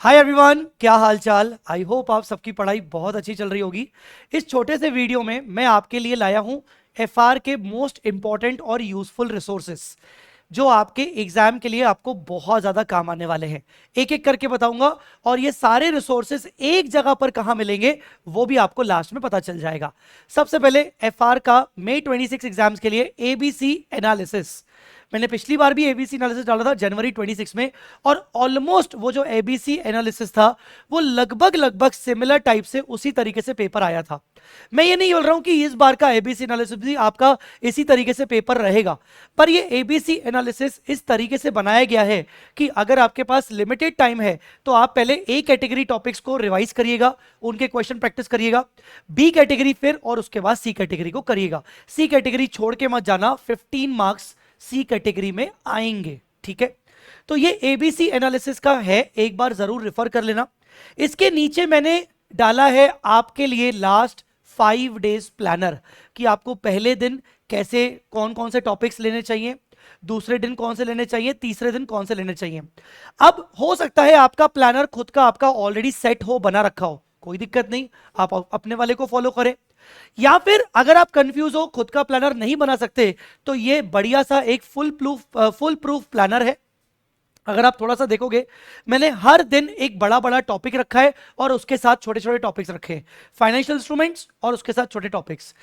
Hi everyone, क्या हाल चाल। I hope आप सबकी पढ़ाई बहुत अच्छी चल रही होगी। इस छोटे से वीडियो में मैं आपके लिए लाया हूं एफआर के मोस्ट इंपॉर्टेंट और यूजफुल रिसोर्सेस जो आपके एग्जाम के लिए आपको बहुत ज्यादा काम आने वाले हैं। एक एक करके बताऊंगा और ये सारे रिसोर्सेस एक जगह पर कहां मिलेंगे वो भी आपको लास्ट में पता चल जाएगा। सबसे पहले एफआर का मई 26 एग्जाम्स के लिए एबीसी एनालिसिस। मैंने पिछली बार भी एबीसी एनालिसिस डाला था जनवरी 26 में, और ऑलमोस्ट वो जो एबीसी एनालिसिस था वो लगभग लगभग सिमिलर टाइप से उसी तरीके से पेपर आया था। मैं ये नहीं बोल रहा हूं कि इस बार का एबीसी एनालिसिस भी आपका इसी तरीके से पेपर रहेगा, पर ये एबीसी एनालिसिस इस तरीके से बनाया गया है कि अगर आपके पास लिमिटेड टाइम है तो आप पहले ए कैटेगरी टॉपिक्स को रिवाइज करिएगा, उनके क्वेश्चन प्रैक्टिस करिएगा, बी कैटेगरी फिर, और उसके बाद सी कैटेगरी को करिएगा। सी कैटेगरी छोड़ के मत जाना, 15 मार्क्स सी कैटेगरी में आएंगे, ठीक है। तो ये एबीसी एनालिसिस का है, एक बार जरूर रेफर कर लेना। इसके नीचे मैंने डाला है आपके लिए लास्ट 5 डेज प्लानर कि आपको पहले दिन कैसे कौन कौन से टॉपिक्स लेने चाहिए, दूसरे दिन कौन से लेने चाहिए, तीसरे दिन कौन से लेने चाहिए। अब हो सकता है आपका प्लानर खुद का आपका ऑलरेडी सेट हो, बना रखा हो, कोई दिक्कत नहीं, आप अपने वाले को फॉलो करें। या फिर अगर आप कंफ्यूज हो, खुद का प्लानर नहीं बना सकते, तो ये बढ़िया सा एक फुल प्रूफ प्लानर है। अगर आप थोड़ा सा देखोगे, मैंने हर दिन एक बड़ा बड़ा टॉपिक रखा है और उसके साथ छोटे छोटे टॉपिक्स रखे हैं। फाइनेंशियल इंस्ट्रूमेंट्स और उसके साथ छोटे टॉपिक्स,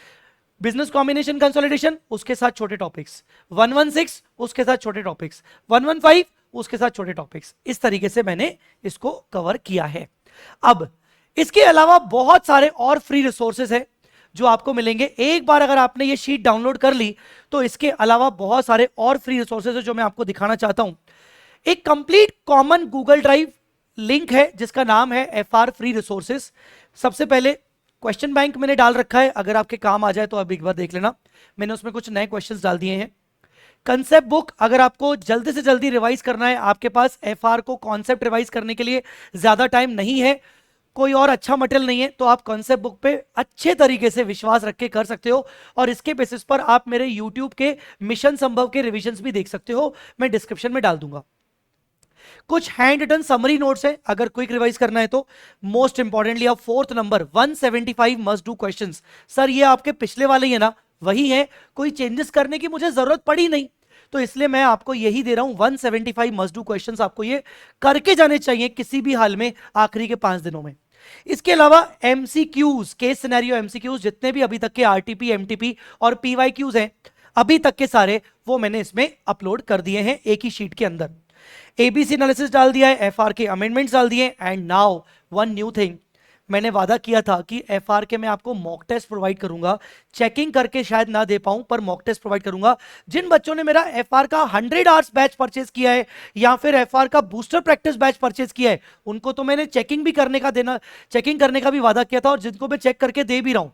बिजनेस कॉम्बिनेशन कंसोलिडेशन उसके साथ छोटे टॉपिक्स, 116 उसके साथ छोटे टॉपिक्स, 115 उसके साथ छोटे टॉपिक्स। इस तरीके से मैंने इसको कवर किया है। अब इसके अलावा बहुत सारे और फ्री रिसोर्सेज है जो आपको मिलेंगे। एक बार अगर आपने ये शीट डाउनलोड कर ली तो इसके अलावा बहुत सारे और फ्री रिसोर्सेज है जो मैं आपको दिखाना चाहता हूं। एक complete common Google drive link है जिसका नाम है एफआर फ्री रिसोर्सेज। सबसे पहले क्वेश्चन बैंक मैंने डाल रखा है, अगर आपके काम आ जाए तो आप एक बार देख लेना, मैंने उसमें कुछ नए क्वेश्चंस डाल दिए हैं। कंसेप्ट बुक, अगर आपको जल्दी से जल्दी रिवाइज करना है, आपके पास एफआर को कॉन्सेप्ट रिवाइज करने के लिए ज्यादा टाइम नहीं है, कोई और अच्छा मटेरियल नहीं है, तो आप कॉन्सेप्ट बुक पे अच्छे तरीके से विश्वास रख के कर सकते हो। और इसके बेसिस पर आप मेरे यूट्यूब के मिशन संभव के रिविजन्स भी देख सकते हो, मैं डिस्क्रिप्शन में डाल दूंगा। कुछ हैंड रिटन समरी नोट्स है अगर क्विक रिवाइज करना है तो। मोस्ट इंपॉर्टेंटली आप 4th number 175 must do questions, sir ये आपके पिछले वाले ही है ना? वही है, कोई चेंजेस करने की मुझे जरूरत पड़ी नहीं, तो इसलिए मैं आपको यही दे रहा हूं। 175 मस्ट डू क्वेश्चंस आपको ये करके जाने चाहिए किसी भी हाल में आखिरी के 5 दिनों में। इसके अलावा एमसीक्यूज, केस सिनेरियो एमसीक्यूज, जितने भी अभी तक के आरटीपी एमटीपी और पीवाईक्यूज हैं अभी तक के सारे, वो मैंने इसमें अपलोड कर दिए हैं एक ही शीट के अंदर। एबीसी एनालिसिस डाल दिया है, एफआर के अमेंडमेंट्स डाल दिए, and now one new thing, मैंने वादा किया था कि एफआर के मैं आपको मॉक टेस्ट प्रोवाइड करूंगा। चेकिंग करके शायद ना दे पाऊं, पर मॉक टेस्ट प्रोवाइड करूंगा। जिन बच्चों ने मेरा एफआर का 100 आवर्स बैच परचेज किया है या फिर एफआर का बूस्टर प्रैक्टिस बैच परचेज किया है, उनको तो मैंने चेकिंग भी करने का देना, चेकिंग करने का भी वादा किया था, और जिनको मैं चेक करके दे भी रहा हूं।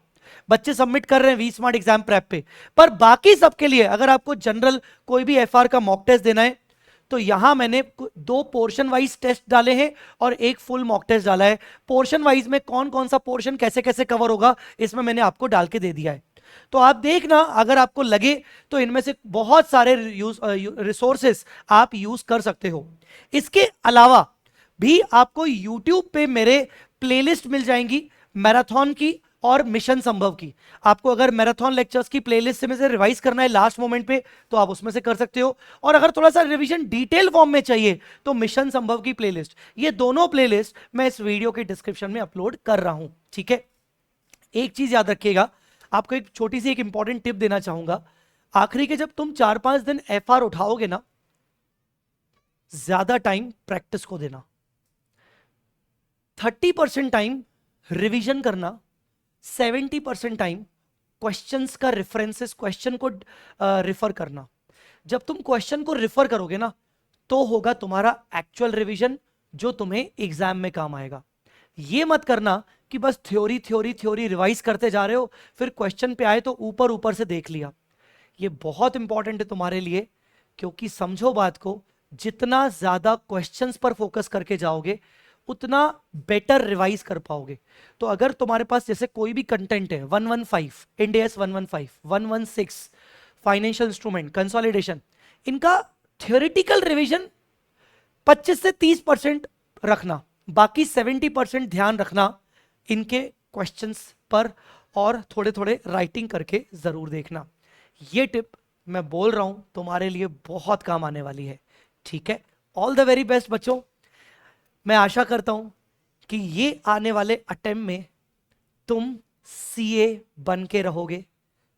बच्चे सबमिट कर रहे हैं वी स्मार्ट एग्जाम प्रेप पे। पर बाकी सबके लिए अगर आपको जनरल कोई भी एफआर का मॉक टेस्ट देना है तो यहां मैंने 2 पोर्शन वाइज टेस्ट डाले हैं और एक फुल मॉक टेस्ट डाला है। पोर्शन वाइज में कौन कौन सा पोर्शन कैसे कैसे कवर होगा इसमें मैंने आपको डाल के दे दिया है। तो आप देखना, अगर आपको लगे तो इनमें से बहुत सारे रिसोर्सेस आप यूज कर सकते हो। इसके अलावा भी आपको यूट्यूब पे मेरे प्लेलिस्ट मिल जाएंगी मैराथन की और मिशन संभव की। आपको अगर मैराथन लेक्चर्स की प्लेलिस्ट में से रिवाइज करना है लास्ट मोमेंट पे तो आप उसमें से कर सकते हो, और अगर थोड़ा सा रिवीजन डिटेल फॉर्म में चाहिए तो मिशन संभव की प्लेलिस्ट। ये दोनों प्लेलिस्ट मैं इस वीडियो के डिस्क्रिप्शन में अपलोड कर रहा हूं, ठीक है। एक चीज याद रखिएगा, आपको एक छोटी सी एक इंपॉर्टेंट टिप देना चाहूंगा। आखिरी के जब तुम 4-5 दिन एफआर उठाओगे ना, ज्यादा टाइम प्रैक्टिस को देना, 30% टाइम रिवीजन करना, 70% टाइम क्वेश्चंस का रेफरेंसेस, क्वेश्चन को रिफर करना। जब तुम क्वेश्चन को रिफर करोगे ना तो होगा तुम्हारा एक्चुअल रिवीजन जो तुम्हें एग्जाम में काम आएगा। ये मत करना कि बस थ्योरी थ्योरी थ्योरी रिवाइज करते जा रहे हो, फिर क्वेश्चन पे आए तो ऊपर ऊपर से देख लिया। ये बहुत इंपॉर्टेंट है तुम्हारे लिए, क्योंकि समझो बात को, जितना ज्यादा क्वेश्चंस पर फोकस करके जाओगे उतना बेटर रिवाइज कर पाओगे। तो अगर तुम्हारे पास जैसे कोई भी कंटेंट है, 115 इंडेस 115 116 फाइनेंशियल इंस्ट्रूमेंट कंसोलिडेशन, इनका थ्योरेटिकल रिवीजन 25 से 30% रखना, बाकी 70% ध्यान रखना इनके क्वेश्चंस पर, और थोड़े थोड़े राइटिंग करके जरूर देखना। ये टिप मैं बोल रहा हूं तुम्हारे लिए बहुत काम आने वाली है, ठीक है। ऑल द वेरी बेस्ट बच्चों। मैं आशा करता हूं कि ये आने वाले अटेम्प्ट में तुम सीए बन के रहोगे,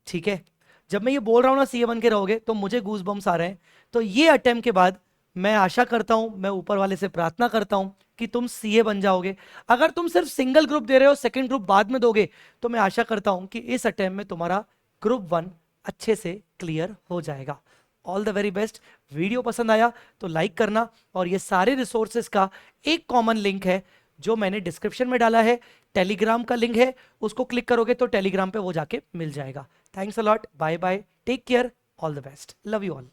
ठीक है। जब मैं ये बोल रहा हूं ना सीए बन के रहोगे, तो मुझे गूज बम्स आ रहे हैं। तो ये अटेम्प्ट के बाद मैं आशा करता हूं, मैं ऊपर वाले से प्रार्थना करता हूं कि तुम सीए बन जाओगे। अगर तुम सिर्फ सिंगल ग्रुप दे रहे हो, सेकंड ग्रुप बाद में दोगे, तो मैं आशा करता हूं कि इस अटेम्प्ट में तुम्हारा ग्रुप 1 अच्छे से क्लियर हो जाएगा। All the very best. Video पसंद आया तो लाइक करना, और ये सारे रिसोर्सेज का एक कॉमन लिंक है जो मैंने डिस्क्रिप्शन में डाला है, टेलीग्राम का लिंक है, उसको क्लिक करोगे तो टेलीग्राम पे वो जाके मिल जाएगा। Thanks a lot, bye bye, take care, all the best, love you all.